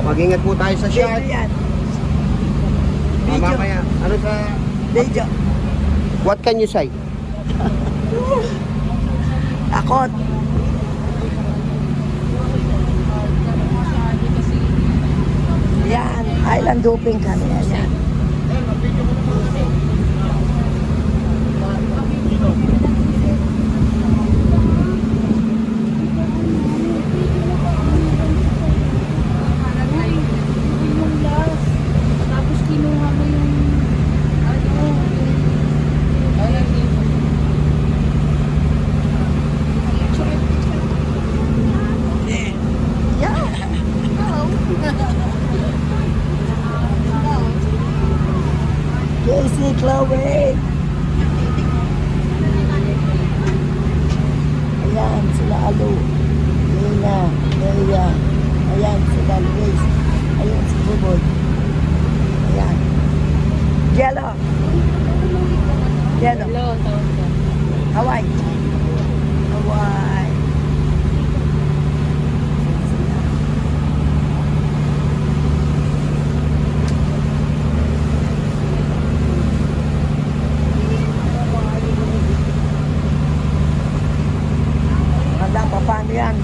Mag-ingat po tayo sa Video shot. yan. Mamaya, ano sa... Video. What can you say? Takot. Yan. Island hopping kami. Yan. Yung last. Tapos kinuha mo yung Casey, Chloe. Ayan, sila Alu. Lina, Maria. Ayan, sila Luis. Ayan, si Bubod. Ayan. Jello. Jello. Hawaii. Hawaii. Wala pa paano yan?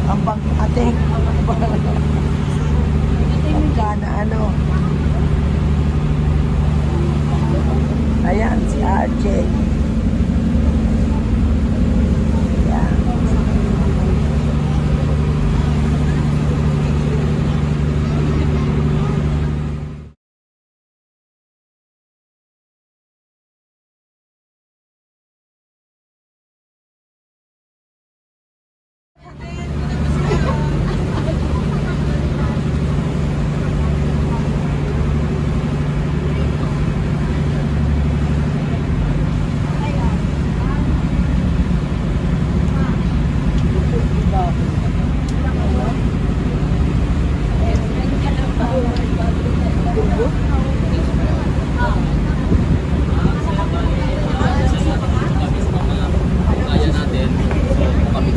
Ang pang-ating. Pagkana ano. Ayan, si RJ. Ayan.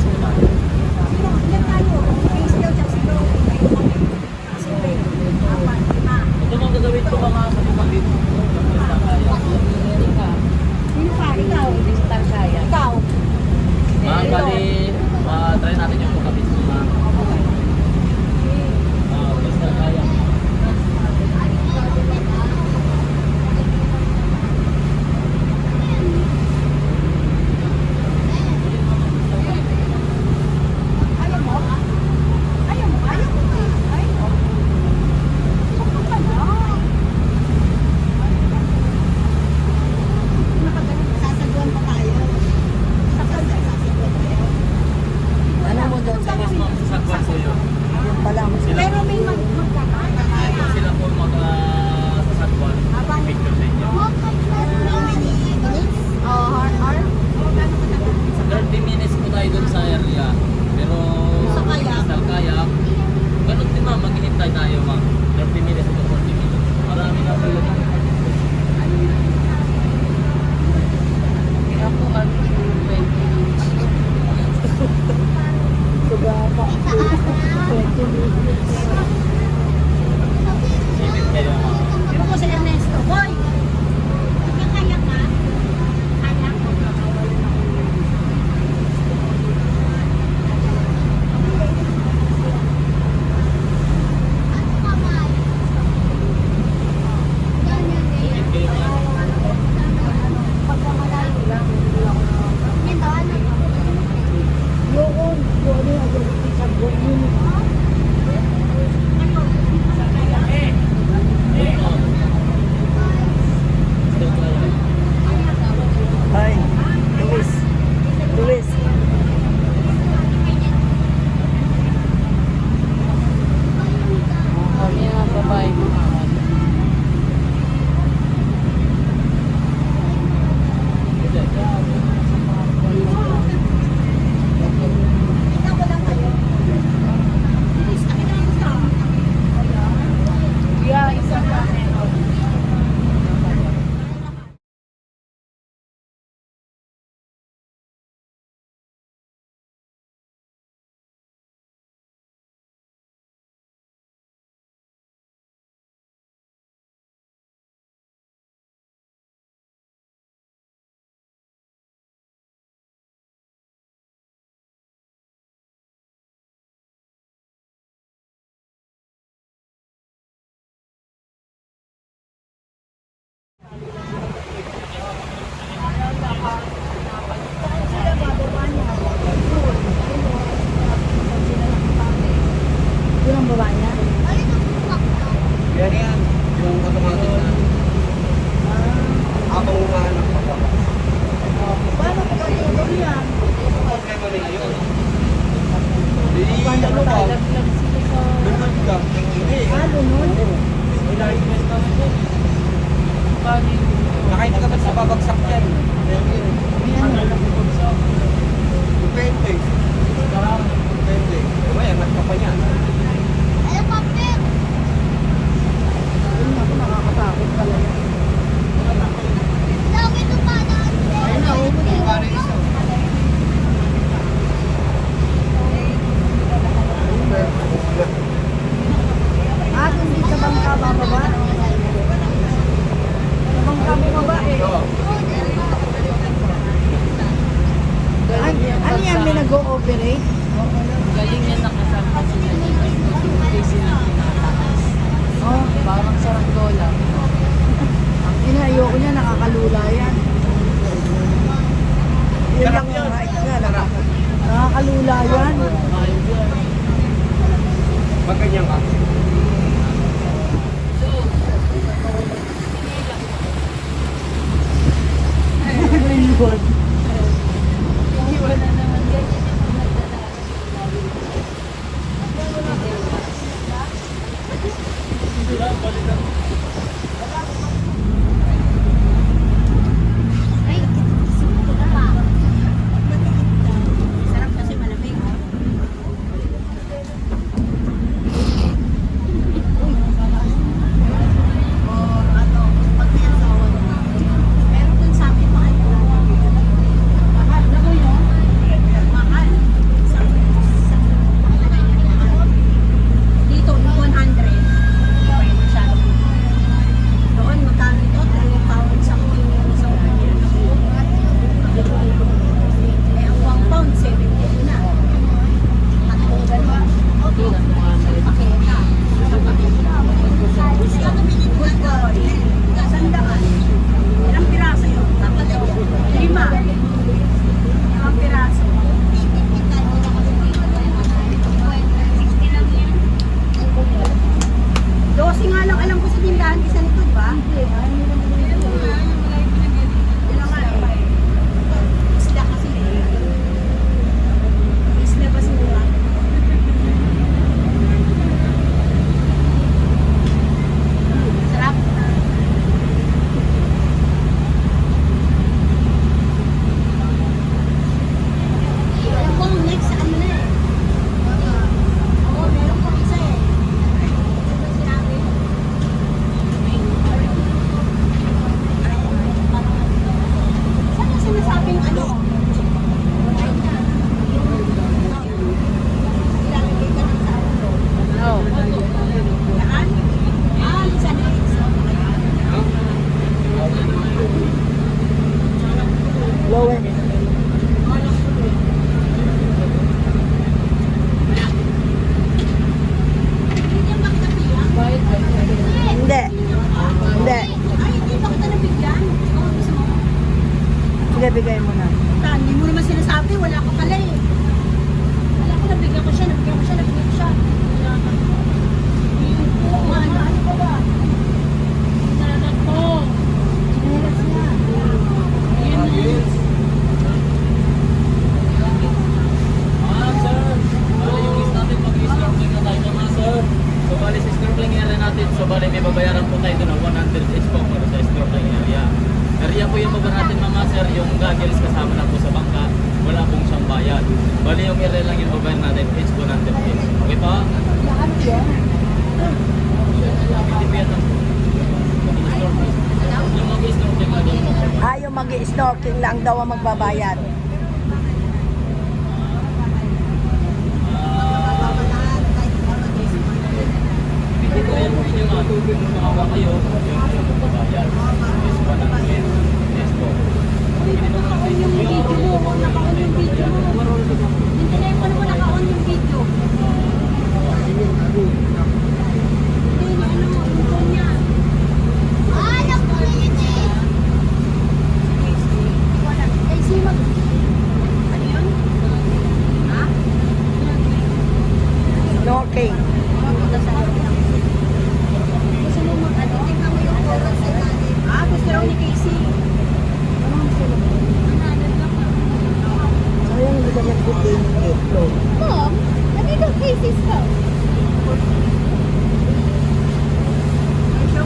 sino pa? Ikaw. Ikaw. Bali, try natin yung pagkabit mo na. Basta kaya. Ayaw mo? Ayaw mo? Ayaw mo? Ayaw mo? Huwag ka lang. Sasaguan pa tayo. Sasaguan tayo. Ano mo doon sa kanin. Nakita ka ba sa babagsak yan? Depende. Depende. May anak ka pa yan. Yun ako, nakakatakot pala yan. Ayun na, oh. Pare isa. Ah, hindi sa bangka bababa? Sa bangka bumaba eh. Ano yan, may nag-ooperate? Galing yan nakasama sila dito. Hindi sila tinataas. Oh, Parang saranggola. ang ayoko niya, nakakalula yan. Yun lang yung height niya, nakakalula yan. Magganyan ka. Iwan na naman ganyan yung nagdala. Sarap kasi malamig. Pero dun sa amin, mahal po. Mahal. Ano yun? Mahal. Dito, 100. Pwede masyado. Doon, magkano ito? 3,000 something yung isang ganyan. Eh, ang 1 pound, 70 na. Tatlong gano'n. Pakita. Isang pakita. Kaya tumingin ko ito. Sandaan. Ilang piraso yun? 5. Ilang piraso? 12 nga lang alam ko sa tindahan, isa nito ba? Yun ang nga eh. Isda kasi eh. Isda pa siguro. Sarap. Alam ko, next ano na eh. Oo, meron pang isa eh. Ano sinabi? Saan yung sinasabing ano? Ilalagay ka ng sa ulo. No. Saan? Ah, yung sa next. Lower. Hindi yan bakit napiyak? Hindi. Hindi. Ay, hindi ba kita nabigyan? Oo, gusto mo. Sige, bigay mo na. Hindi mo naman sinasabi, wala ka pala eh. Wala ko, nabigyan ko siya, nabigyan ko siya, nabigyan ko siya. Wala ka. Oo, ano pa ba? Sinalat ko. Sinilas niya. Sir. Bali yung list natin, mag-snorkeling na tayo mga sir. So, bali sa snorkeling area natin, so bali may babayaran po tayo doon ng 100 each po para sa snorkeling area. Area po yung baba natin mga sir, yung goggles kasama na po sa bangka, wala pong siyang bayad. Bali yung area lang yung babayaran natin, each 100 each. Okay pa? Hindi pa yan ang yung mag-snorkeling na doon po. Yung mag-snorkeling lang daw ang magbabayad. Hindi ko yan kung yung mga tubig na makawa kayo, yung babayad. Yes, 100. Yes po. Naka-on yung video mo. Naka-on yung video mo. Yung telepono mo, naka-on yung video. Hindi, ano, yung phone niya. Alam ko yun eh. Wala. Eh, si mag... Ano yun? Ha? Snorkeling. Gusto mo mag-ano? Tingnan mo yung oras sa ilalim. Ah, gusto raw ni Casey. Sayang, hindi ka nag-bigay ng ito. Mom, nandito Casey's house. Show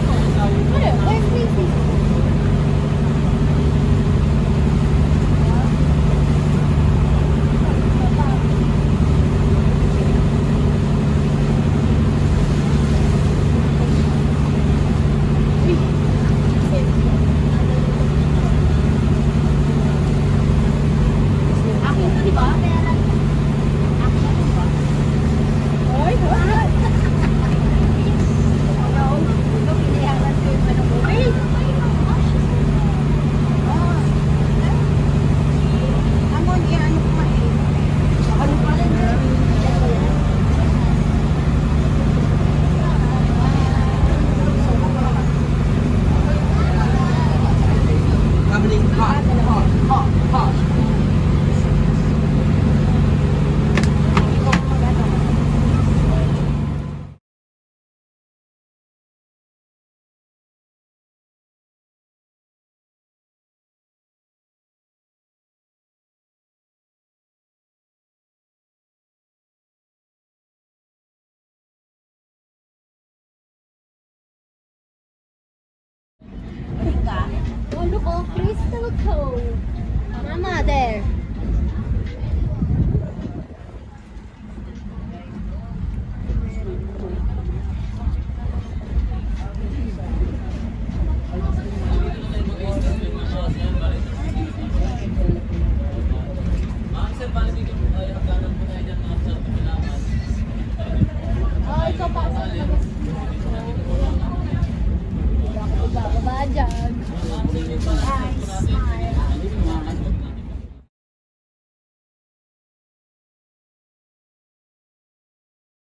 Oh, look, oh, Crystal Cove. Mama, there.